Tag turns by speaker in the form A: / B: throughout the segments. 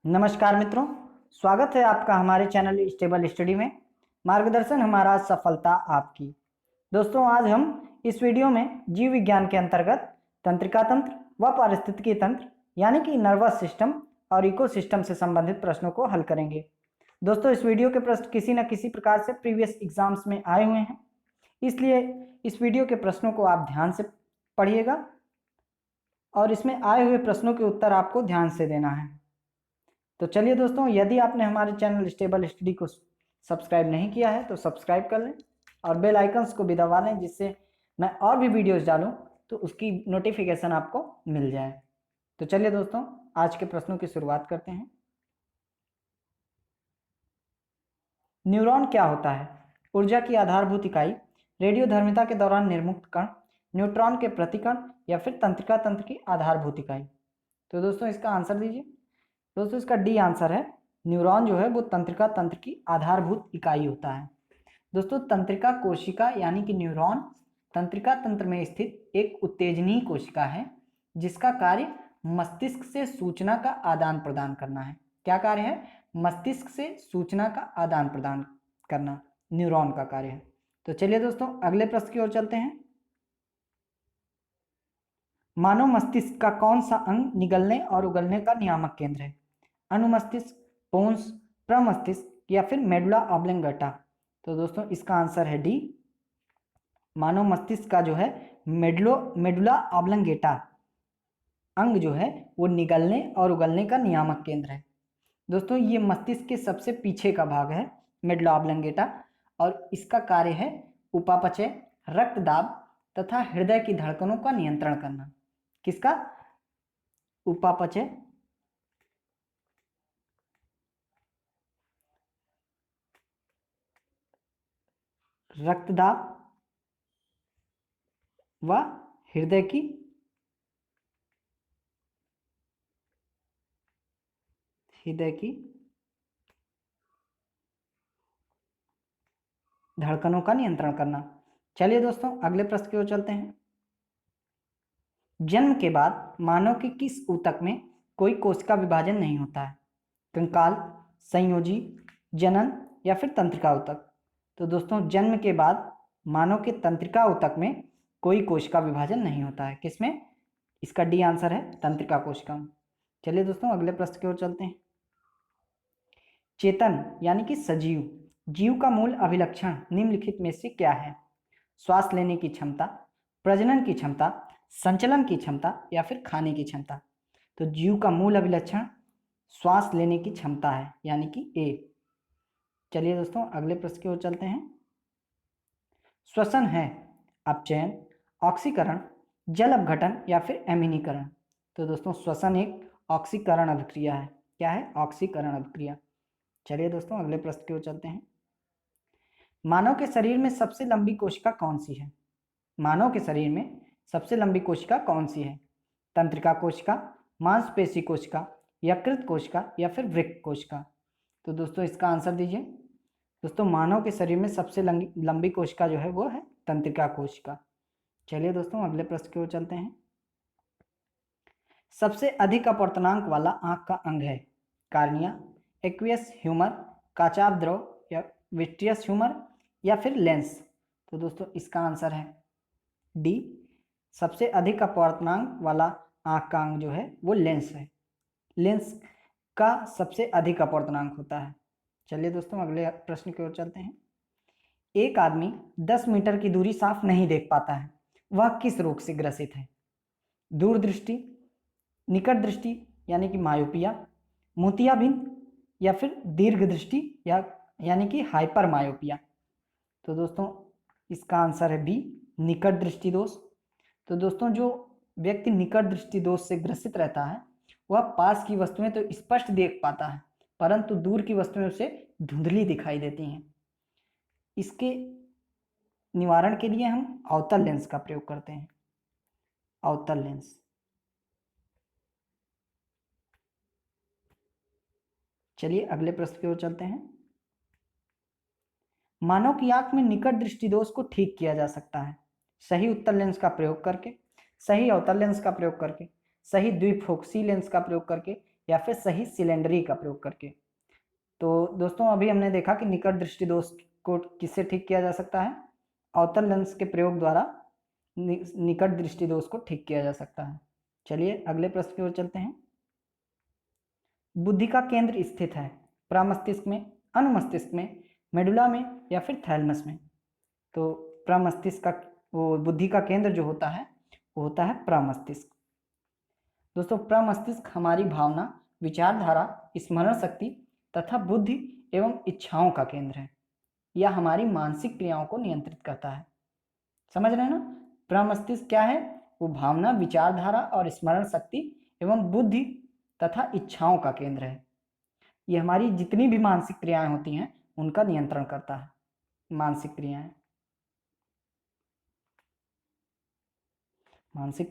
A: नमस्कार मित्रों, स्वागत है आपका हमारे चैनल स्टेबल स्टडी में। मार्गदर्शन हमारा, सफलता आपकी। दोस्तों, आज हम इस वीडियो में जीव विज्ञान के अंतर्गत तंत्रिका तंत्र व पारिस्थितिकी तंत्र यानी कि नर्वस सिस्टम और इकोसिस्टम से संबंधित प्रश्नों को हल करेंगे। दोस्तों, इस वीडियो के प्रश्न किसी न किसी प्रकार से प्रीवियस एग्जाम्स में आए हुए हैं, इसलिए इस वीडियो के प्रश्नों को आप ध्यान से पढ़िएगा और इसमें आए हुए प्रश्नों के उत्तर आपको ध्यान से देना है। तो चलिए दोस्तों, यदि आपने हमारे चैनल स्टेबल स्टडी को सब्सक्राइब नहीं किया है तो सब्सक्राइब कर लें और बेल आइकन्स को भी दबा लें, जिससे मैं और भी वीडियोस डालूं तो उसकी नोटिफिकेशन आपको मिल जाए। तो चलिए दोस्तों, आज के प्रश्नों की शुरुआत करते हैं। न्यूरॉन क्या होता है? ऊर्जा की आधारभूत इकाई, रेडियोधर्मिता के दौरान निर्मुक्त कण, न्यूट्रॉन के प्रतिकण या फिर तंत्रिका तंत्र की आधारभूत इकाई। तो दोस्तों, इसका आंसर दीजिए। दोस्तों, इसका डी आंसर है। न्यूरॉन जो है वो तंत्रिका तंत्र की आधारभूत इकाई होता है। दोस्तों, तंत्रिका कोशिका यानी कि न्यूरॉन तंत्रिका तंत्र में स्थित एक उत्तेजनीय कोशिका है जिसका कार्य मस्तिष्क से सूचना का आदान प्रदान करना है। क्या कार्य है? मस्तिष्क से सूचना का आदान प्रदान करना न्यूरॉन का कार्य है। तो चलिए दोस्तों, अगले प्रश्न की ओर चलते हैं। मानव मस्तिष्क का कौन सा अंग निगलने और उगलने का नियामक केंद्र है? अनुमस्तिष्क, पोन्स, प्रमस्तिष्क या फिर मेडुला ऑब्लिंगेटा। तो दोस्तों, इसका आंसर है डी। मानव मस्तिष्क का जो है मेडुला ऑब्लिंगेटा अंग जो है वो निगलने और उगलने का नियामक केंद्र है। दोस्तों, ये मस्तिष्क के सबसे पीछे का भाग है मेडुला ऑब्लिंगेटा, और इसका कार्य है उपापचय, रक्त दाब तथा हृदय की धड़कनों का नियंत्रण करना। किसका? उपापचय, रक्तदाब व हृदय की धड़कनों का नियंत्रण करना। चलिए दोस्तों, अगले प्रश्न की ओर चलते हैं। जन्म के बाद मानव के किस ऊतक में कोई कोशिका विभाजन नहीं होता है? कंकाल, संयोजी, जनन या फिर तंत्रिका ऊतक। तो दोस्तों, जन्म के बाद मानव के तंत्रिका ऊतक में कोई कोशिका विभाजन नहीं होता है। किसमें? इसका डी आंसर है, तंत्रिका कोशिका में। चलिए दोस्तों, अगले प्रश्न की ओर चलते हैं। चेतन यानी कि सजीव जीव का मूल अभिलक्षण निम्नलिखित में से क्या है? श्वास लेने की क्षमता, प्रजनन की क्षमता, संचलन की क्षमता या फिर खाने की क्षमता। तो जीव का मूल अभिलक्षण श्वास लेने की क्षमता है, यानी कि ए। चलिए दोस्तों, अगले प्रश्न की ओर चलते हैं। श्वसन है अपचयन, ऑक्सीकरण, जल अपघटन या फिर एमिनीकरण। तो दोस्तों, श्वसन एक ऑक्सीकरण अभिक्रिया है। क्या है? ऑक्सीकरण अभिक्रिया। चलिए दोस्तों, अगले प्रश्न की ओर चलते हैं। मानव के शरीर में सबसे लंबी कोशिका कौन सी है? मानव के शरीर में सबसे लंबी कोशिका कौन सी है? तंत्रिका कोशिका, मांसपेशी कोशिका, यकृत कोशिका या फिर वृक्क कोशिका। तो दोस्तों, इसका आंसर दीजिए। दोस्तों, मानव के शरीर में सबसे लंबी कोशिका जो है वो है तंत्रिका कोशिका। चलिए दोस्तों, अगले प्रश्न की ओर चलते हैं। सबसे अधिक अपवर्तनांक वाला आंख का अंग है? कार्निया, एक्वियस ह्यूमर, काचाभ द्रव या विट्रियस ह्यूमर या फिर लेंस। तो दोस्तों, इसका आंसर है डी। सबसे अधिक अपवर्तनांक वाला आंख का अंग जो है वो लेंस है। लेंस का सबसे अधिक अपवर्तनांक होता है। चलिए दोस्तों, अगले प्रश्न की ओर चलते हैं। एक आदमी 10 मीटर की दूरी साफ नहीं देख पाता है, वह किस रोग से ग्रसित है? दूरदृष्टि, निकट दृष्टि यानी कि मायोपिया, मोतियाबिंद या फिर दीर्घ दृष्टि यानी कि हाइपर मायोपिया। तो दोस्तों, इसका आंसर है बी, निकट दृष्टि दोष। तो दोस्तों, जो व्यक्ति निकट दृष्टि दोष से ग्रसित रहता है वह पास की वस्तुएं तो स्पष्ट देख पाता है, परंतु दूर की वस्तुएं उसे धुंधली दिखाई देती हैं। इसके निवारण के लिए हम अवतल लेंस का प्रयोग करते हैं। अवतल लेंस। चलिए अगले प्रश्न की ओर चलते हैं। मानव की आंख में निकट दृष्टि दोष को ठीक किया जा सकता है सही उत्तल लेंस का प्रयोग करके, सही अवतल लेंस का प्रयोग करके, सही द्विफोकसी लेंस का प्रयोग करके या फिर सही सिलेंडरी का प्रयोग करके। तो दोस्तों अभी हमने देखा कि निकट दृष्टि दोष को किससे ठीक किया जा सकता है, अवतल लेंस के प्रयोग द्वारा निकट दृष्टि दोष को ठीक किया जा सकता है। चलिए अगले प्रश्न की ओर चलते हैं। बुद्धि का केंद्र स्थित है प्रमस्तिष्क में, अनुमस्तिष्क में, मेडुला में या फिर थैलमस में। तो प्रमस्तिष्क का वो बुद्धि का केंद्र जो होता है वो होता है प्रमस्तिष्क। दोस्तों प्रमस्तिष्क हमारी भावना, विचारधारा, स्मरण शक्ति तथा बुद्धि एवं इच्छाओं का केंद्र है। यह हमारी मानसिक क्रियाओं को नियंत्रित करता है। समझ रहे हैं ना? प्रमस्तिष्क क्या है? वो भावना, विचारधारा और स्मरण शक्ति एवं बुद्धि तथा इच्छाओं का केंद्र है। ये हमारी जितनी भी मानसिक क्रियाएं होती हैं उनका नियंत्रण करता है। मानसिक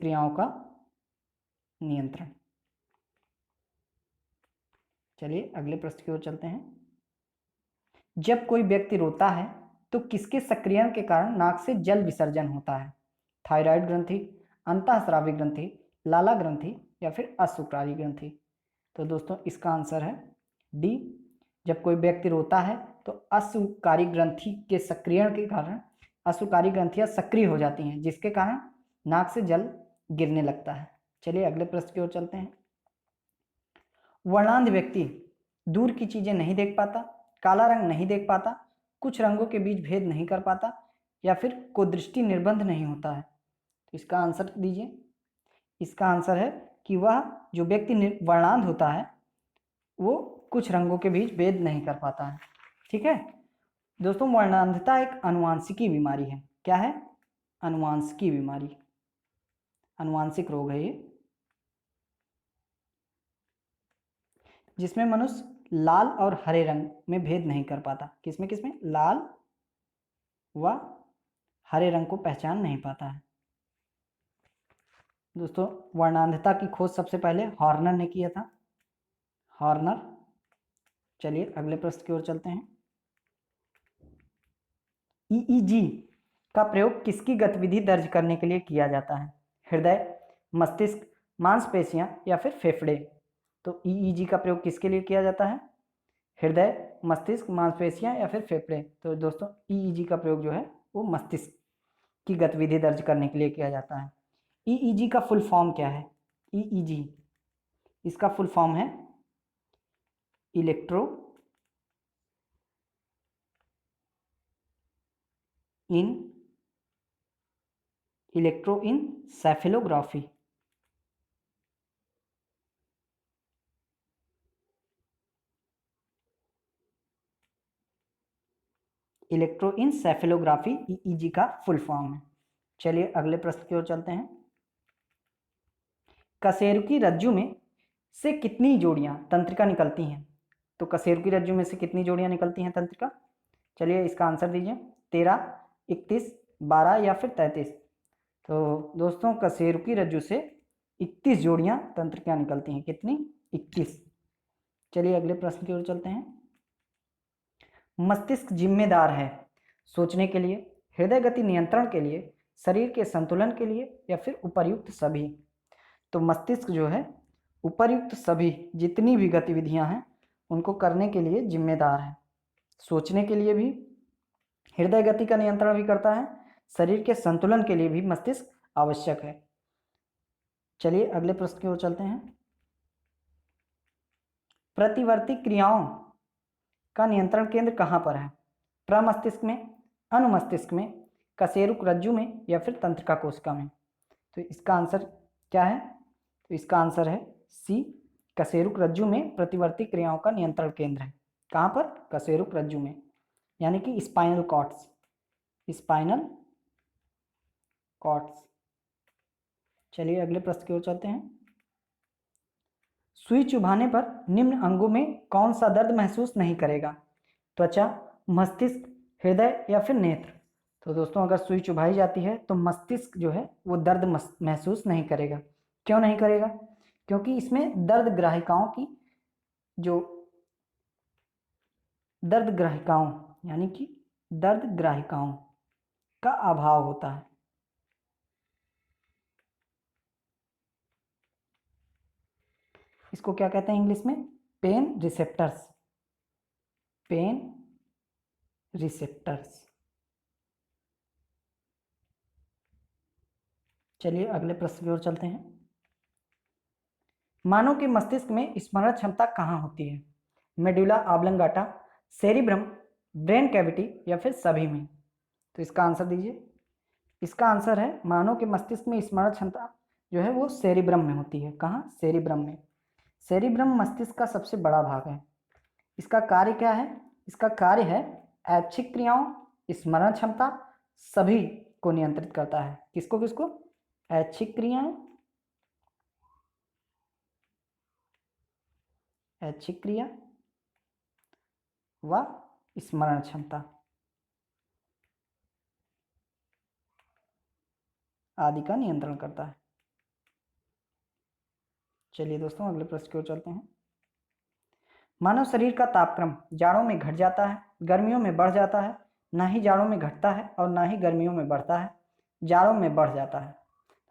A: क्रियाओं का नियंत्रण। चलिए अगले प्रश्न की ओर चलते हैं। जब कोई व्यक्ति रोता है तो किसके सक्रियण के कारण नाक से जल विसर्जन होता है? थायराइड ग्रंथि, अंतःस्रावी ग्रंथि, लाला ग्रंथि या फिर अशुक्रारी ग्रंथि। तो दोस्तों इसका आंसर है डी। जब कोई व्यक्ति रोता है तो अशुकारी ग्रंथि के सक्रियण के कारण अशुकारी ग्रंथियां सक्रिय हो जाती हैं, जिसके कारण नाक से जल गिरने लगता है। चलिए अगले प्रश्न की ओर चलते हैं। वर्णांध व्यक्ति दूर की चीजें नहीं देख पाता, काला रंग नहीं देख पाता, कुछ रंगों के बीच भेद नहीं कर पाता या फिर कुदृष्टि निर्बंध नहीं होता है। तो इसका आंसर दीजिए। इसका आंसर है कि वह जो व्यक्ति वर्णांध होता है वो कुछ रंगों के बीच भेद नहीं कर पाता है। ठीक है दोस्तों, वर्णांधता एक आनुवांशिकी बीमारी है। क्या है? आनुवांशिकी बीमारी, आनुवांशिक रोग है ये, जिसमें मनुष्य लाल और हरे रंग में भेद नहीं कर पाता। किसमें किसमें? लाल व हरे रंग को पहचान नहीं पाता है। दोस्तों वर्णांधता की खोज सबसे पहले हॉर्नर ने किया था, हॉर्नर। चलिए अगले प्रश्न की ओर चलते हैं। ईईजी का प्रयोग किसकी गतिविधि दर्ज करने के लिए किया जाता है? हृदय, मस्तिष्क, मांसपेशियां या फिर फेफड़े। तो ईईजी का प्रयोग किसके लिए किया जाता है? हृदय, मस्तिष्क, मांसपेशियां या फिर फेफड़े। तो दोस्तों ईईजी का प्रयोग जो है वो मस्तिष्क की गतिविधि दर्ज करने के लिए किया जाता है। ईईजी का फुल फॉर्म क्या है? ईईजी, इसका फुल फॉर्म है इलेक्ट्रो इलेक्ट्रोइनसेफेलोग्राफी। इलेक्ट्रोइनसेफेलोग्राफी ईईजी का फुल फॉर्म है। चलिए अगले प्रश्न की ओर चलते हैं। कशेरुकी रज्जु में से कितनी जोड़ियां तंत्रिका निकलती हैं? तो कशेरुकी रज्जु में से कितनी जोड़ियां निकलती हैं तंत्रिका? चलिए इसका आंसर दीजिए। 13, 31, 12 या फिर 33। तो दोस्तों कशेरुकी रज्जु से 31 जोड़ियां तंत्रिका निकलती हैं। कितनी? 21। चलिए अगले प्रश्न की ओर चलते हैं। मस्तिष्क जिम्मेदार है सोचने के लिए, हृदय गति नियंत्रण के लिए, शरीर के संतुलन के लिए या फिर उपर्युक्त सभी। तो मस्तिष्क जो है उपर्युक्त सभी जितनी भी गतिविधियां हैं उनको करने के लिए जिम्मेदार है। सोचने के लिए भी, हृदय गति का नियंत्रण भी करता है, शरीर के संतुलन के लिए भी मस्तिष्क आवश्यक है। चलिए अगले प्रश्न की ओर चलते हैं। प्रतिवर्ती क्रियाओं का नियंत्रण केंद्र कहां पर है? प्रमस्तिष्क में, अनुमस्तिष्क में, कशेरुक रज्जु में या फिर तंत्रिका कोशिका में। तो इसका आंसर क्या है? तो इसका आंसर है सी, कशेरुक रज्जु में प्रतिवर्ती क्रियाओं का नियंत्रण केंद्र है। कहां पर? कशेरुक रज्जु में, यानी कि स्पाइनल कॉर्ड्स, स्पाइनल कॉर्ड्स। चलिए अगले प्रश्न की ओर चलते हैं। सुई चुभाने पर निम्न अंगों में कौन सा दर्द महसूस नहीं करेगा? त्वचा, मस्तिष्क, हृदय या फिर नेत्र। तो दोस्तों अगर सुई चुभाई जाती है तो मस्तिष्क जो है वो दर्द महसूस नहीं करेगा। क्यों नहीं करेगा? क्योंकि इसमें दर्द ग्राहिकाओं की जो दर्द ग्राहिकाओं यानी कि दर्द ग्राहिकाओं का अभाव होता है। इसको क्या कहते हैं इंग्लिश में? Pen receptors, pen receptors. चलिए अगले प्रश्न की ओर चलते हैं। मानव के मस्तिष्क में स्मरण क्षमता कहाँ होती है? Medulla oblongata, cerebrum, brain cavity या फिर सभी में? तो इसका आंसर दीजिए। इसका आंसर है मानव के मस्तिष्क में स्मरण क्षमता जो है वो सेरिब्रम में होती है। कहाँ? सेरिब्रम में। सेरिब्रम मस्तिष्क का सबसे बड़ा भाग है। इसका कार्य क्या है? इसका कार्य है ऐच्छिक क्रियाओं, स्मरण क्षमता, सभी को नियंत्रित करता है। किसको किसको? ऐच्छिक क्रियाएं, ऐच्छिक क्रिया व स्मरण क्षमता आदि का नियंत्रण करता है। चलिए दोस्तों अगले प्रश्न की ओर चलते हैं। मानव शरीर का तापक्रम जाड़ों में घट जाता है, गर्मियों में बढ़ जाता है, ना ही जाड़ों में घटता है और ना ही गर्मियों में बढ़ता है, जाड़ों में बढ़ जाता है।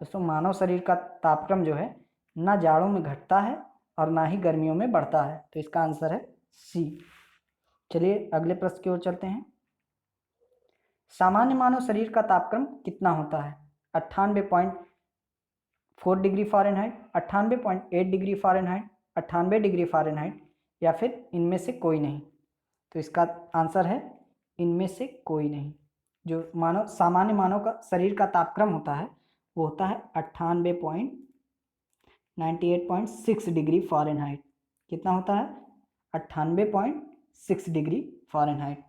A: दोस्तों मानव शरीर का तापक्रम जो है ना जाड़ों में घटता है और ना ही गर्मियों में बढ़ता है। तो इसका आंसर है सी। चलिए अगले प्रश्न की ओर चलते हैं। सामान्य मानव शरीर का तापक्रम कितना होता है? 98.4 degree Fahrenheit, 98.8 degree Fahrenheit, 98 degree Fahrenheit या फिर इनमें से कोई नहीं? तो इसका आंसर है इनमें से कोई नहीं। जो सामान्य मानव का शरीर का तापक्रम होता है वो होता है 98.98.6 डिग्री फ़ारेनहाइट। कितना होता है? 98.6 डिग्री फ़ारेनहाइट।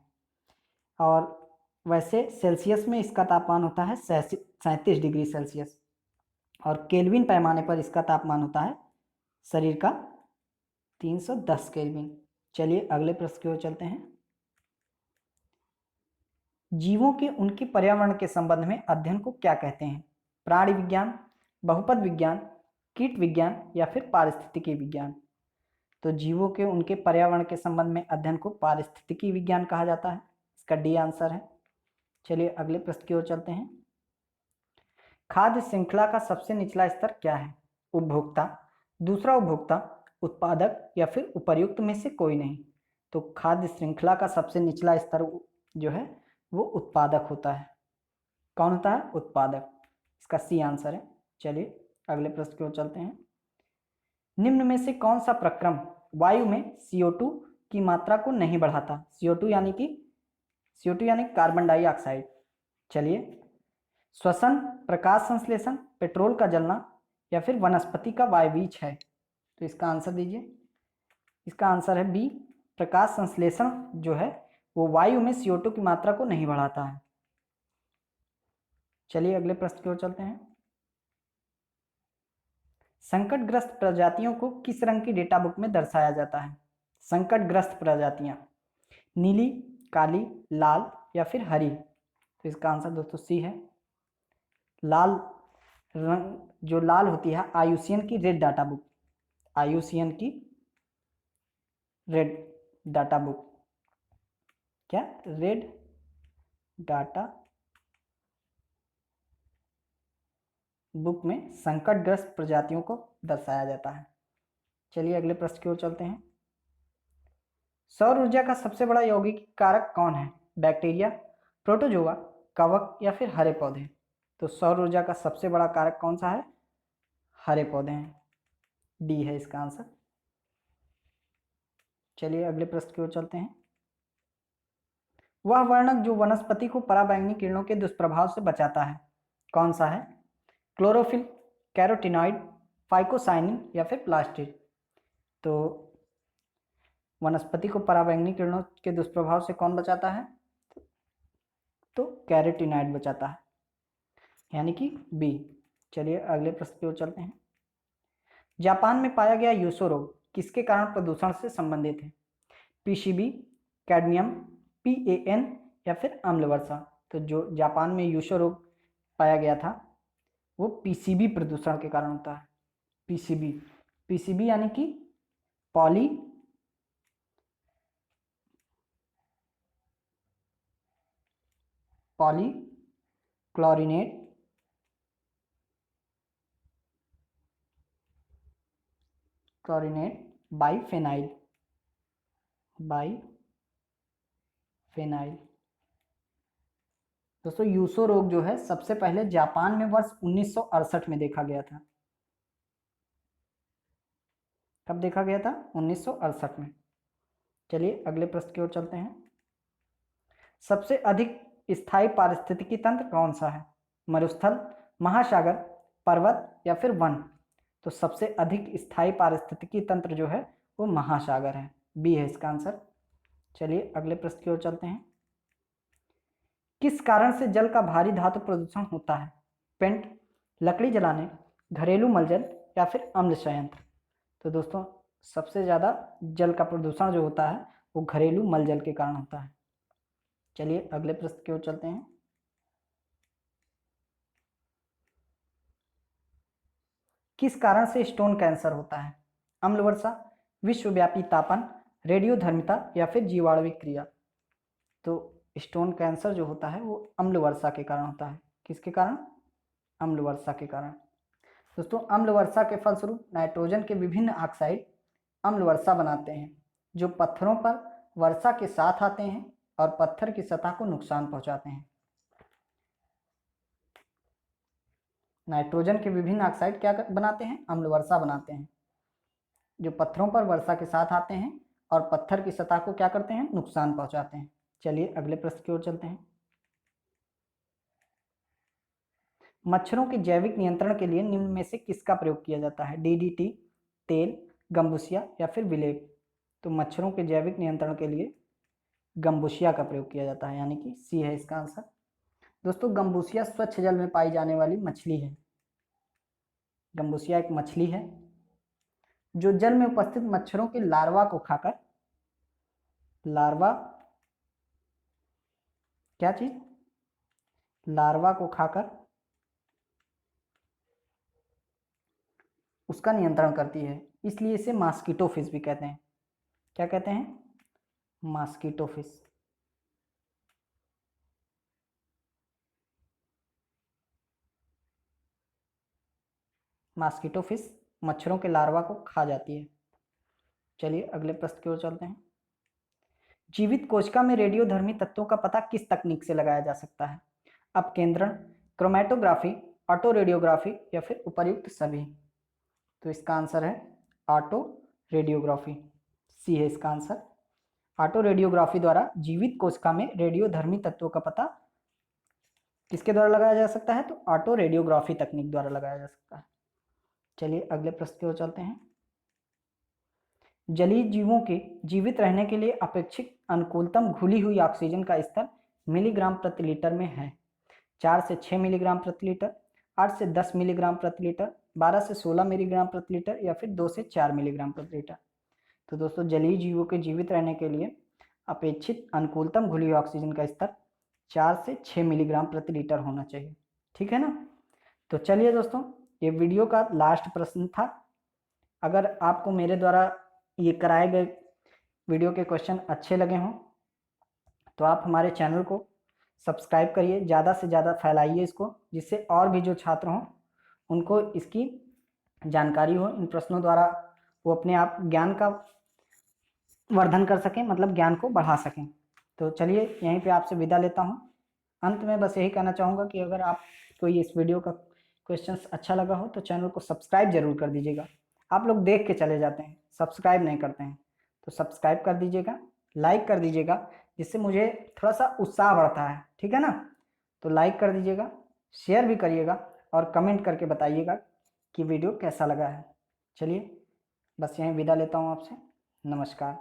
A: और वैसे सेल्सियस में इसका तापमान होता है 37 डिग्री सेल्सियस और केल्विन पैमाने पर इसका तापमान होता है शरीर का 310 केल्विन। चलिए अगले प्रश्न की ओर चलते हैं। जीवों के उनके पर्यावरण के संबंध में अध्ययन को क्या कहते हैं? प्राणी विज्ञान, बहुपद विज्ञान, कीट विज्ञान या फिर पारिस्थितिकी विज्ञान? तो जीवों के उनके पर्यावरण के संबंध में अध्ययन को पारिस्थितिकी विज्ञान कहा जाता है। इसका डी आंसर है। चलिए अगले प्रश्न की ओर चलते हैं। खाद्य श्रृंखला का सबसे निचला स्तर क्या है? उपभोक्ता, दूसरा उपभोक्ता, उत्पादक या फिर उपर्युक्त में से कोई नहीं? तो खाद्य श्रृंखला का सबसे निचला स्तर जो है वो उत्पादक होता है। कौन होता है? उत्पादक। इसका सी आंसर है। चलिए अगले प्रश्न की ओर चलते हैं। निम्न में से कौन सा प्रक्रम वायु में CO2 की मात्रा को नहीं बढ़ाता? CO2 यानी कार्बन डाइऑक्साइड। चलिए, श्वसन, प्रकाश संश्लेषण, पेट्रोल का जलना या फिर वनस्पति का वायवीच है? तो इसका आंसर दीजिए। इसका आंसर है बी, प्रकाश संश्लेषण जो है वो वायु में CO2 की मात्रा को नहीं बढ़ाता है। चलिए अगले प्रश्न की ओर चलते हैं। संकटग्रस्त प्रजातियों को किस रंग की डेटा बुक में दर्शाया जाता है? संकटग्रस्त प्रजातियां नीली, काली, लाल या फिर हरी? तो इसका आंसर दोस्तों सी है। लाल रंग जो लाल होती है IUCN की रेड डाटा बुक, IUCN की रेड डाटा बुक, क्या रेड डाटा बुक में संकटग्रस्त प्रजातियों को दर्शाया जाता है। चलिए अगले प्रश्न की ओर चलते हैं। सौर ऊर्जा का सबसे बड़ा यौगिक कारक कौन है? बैक्टीरिया, प्रोटोजोआ, कवक या फिर हरे पौधे? तो सौर ऊर्जा का सबसे बड़ा कारक कौन सा है? हरे पौधे हैं। डी है इसका आंसर। चलिए अगले प्रश्न की ओर चलते हैं। वह वर्णक जो वनस्पति को पराबैंगनी किरणों के दुष्प्रभाव से बचाता है कौन सा है? क्लोरोफिल, कैरोटीनॉइड, फाइकोसाइनिन या फिर प्लास्टिड? तो वनस्पति को पराबैंगनी किरणों के दुष्प्रभाव से कौन बचाता है? तो कैरोटीनॉइड बचाता है, यानी कि बी। चलिए अगले प्रश्न की ओर चलते हैं। जापान में पाया गया यूसो रोग किसके कारण प्रदूषण से संबंधित है? PCB, कैडमियम, PAN या फिर अम्ल वर्षा? तो जो जापान में यूसो रोग पाया गया था वो PCB प्रदूषण के कारण होता है। PCB यानी कि पॉली क्लोरिनेट क्लोरिनेट बाइफेनाइल, बाइफेनाइल। दोस्तों यूसो रोग जो है सबसे पहले जापान में वर्ष 1968 में देखा गया था। कब देखा गया था? 1968 में। चलिए अगले प्रश्न की ओर चलते हैं। सबसे अधिक स्थायी पारिस्थितिकी तंत्र कौन सा है? मरुस्थल, महासागर, पर्वत या फिर वन? तो सबसे अधिक स्थायी पारिस्थितिकी तंत्र जो है वो महासागर है, बी है इसका आंसर। चलिए अगले प्रश्न की ओर चलते हैं। किस कारण से जल का भारी धातु प्रदूषण होता है? पेंट, लकड़ी जलाने, घरेलू मलजल या फिर अम्ल संयंत्र? तो दोस्तों सबसे ज्यादा जल का प्रदूषण जो होता है वो घरेलू मलजल के कारण होता है। चलिए अगले प्रश्न की ओर चलते हैं। किस कारण से स्टोन कैंसर होता है? अम्ल वर्षा, विश्वव्यापी तापन, रेडियोधर्मिता या फिर जीवाणुविक क्रिया? तो स्टोन कैंसर जो होता है वो अम्ल वर्षा के कारण होता है। किसके कारण? अम्ल वर्षा के कारण। दोस्तों अम्ल वर्षा के फलस्वरूप नाइट्रोजन के विभिन्न ऑक्साइड अम्ल वर्षा बनाते हैं जो पत्थरों पर वर्षा के साथ आते हैं और पत्थर की सतह को नुकसान पहुंचाते हैं। नाइट्रोजन के विभिन्न ऑक्साइड क्या बनाते हैं? अम्ल वर्षा बनाते हैं जो पत्थरों पर वर्षा के साथ आते हैं और पत्थर की सतह को क्या करते हैं? नुकसान पहुंचाते हैं। चलिए अगले प्रश्न की ओर चलते हैं। मच्छरों के जैविक नियंत्रण के लिए निम्न में से किसका प्रयोग किया जाता है? डीडीटी, तेल, गंबुसिया या फिर विलेप? तो मच्छरों के जैविक नियंत्रण के लिए गंबुसिया का प्रयोग किया जाता है, यानी कि सी है इसका आंसर। दोस्तों गंबुसिया स्वच्छ जल में पाई जाने वाली मछली है। गंबुसिया एक मछली है जो जल में उपस्थित मच्छरों के लार्वा को खाकर, लार्वा क्या चीज? लार्वा को खाकर उसका नियंत्रण करती है, इसलिए इसे मॉस्किटो फिश भी कहते हैं। क्या कहते हैं? Mosquito fish. मॉस्किटो फिश मच्छरों के लार्वा को खा जाती है। चलिए अगले प्रश्न की ओर चलते हैं। जीवित कोशिका में रेडियोधर्मी तत्वों का पता किस तकनीक से लगाया जा सकता है? अपकेंद्रण, क्रोमेटोग्राफी, ऑटो रेडियोग्राफी या फिर उपर्युक्त सभी? तो इसका आंसर है ऑटो रेडियोग्राफी, सी है इसका आंसर। ऑटो रेडियोग्राफी द्वारा जीवित कोशिका में रेडियोधर्मी तत्वों का पता किसके द्वारा लगाया जा सकता है? तो ऑटो रेडियोग्राफी तकनीक द्वारा लगाया जा सकता है। चलिए अगले प्रश्न की ओर चलते हैं। जलीय जीवों के जीवित रहने के लिए अपेक्षित अनुकूलतम घुली हुई ऑक्सीजन का स्तर मिलीग्राम प्रति लीटर में है। 4 से 6 मिलीग्राम प्रति लीटर, 8 से 10 मिलीग्राम प्रति लीटर, 12 से 16 मिलीग्राम प्रति लीटर या फिर 2 से 4 मिलीग्राम प्रति लीटर? तो दोस्तों जलीय जीवों के जीवित रहने के लिए अपेक्षित अनुकूलतम घुली हुई ऑक्सीजन का स्तर 4 से 6 मिलीग्राम प्रति लीटर होना चाहिए। ठीक है ना? तो चलिए दोस्तों ये वीडियो का लास्ट प्रश्न था। अगर आपको मेरे द्वारा ये कराए गए वीडियो के क्वेश्चन अच्छे लगे हों तो आप हमारे चैनल को सब्सक्राइब करिए, ज़्यादा से ज़्यादा फैलाइए इसको, जिससे और भी जो छात्र हों उनको इसकी जानकारी हो, इन प्रश्नों द्वारा वो अपने आप ज्ञान का वर्धन कर सकें, मतलब ज्ञान को बढ़ा सकें। तो चलिए यहीं पे आपसे विदा लेता हूँ। अंत में बस यही कहना चाहूँगा कि अगर आपको इस वीडियो का क्वेश्चंस अच्छा लगा हो तो चैनल को सब्सक्राइब जरूर कर दीजिएगा। आप लोग देख के चले जाते हैं, सब्सक्राइब नहीं करते हैं, तो सब्सक्राइब कर दीजिएगा, लाइक कर दीजिएगा, जिससे मुझे थोड़ा सा उत्साह बढ़ता है। ठीक है ना? तो लाइक कर दीजिएगा, शेयर भी करिएगा और कमेंट करके बताइएगा कि वीडियो कैसा लगा है। चलिए बस यहीं विदा लेता हूँ आपसे। नमस्कार।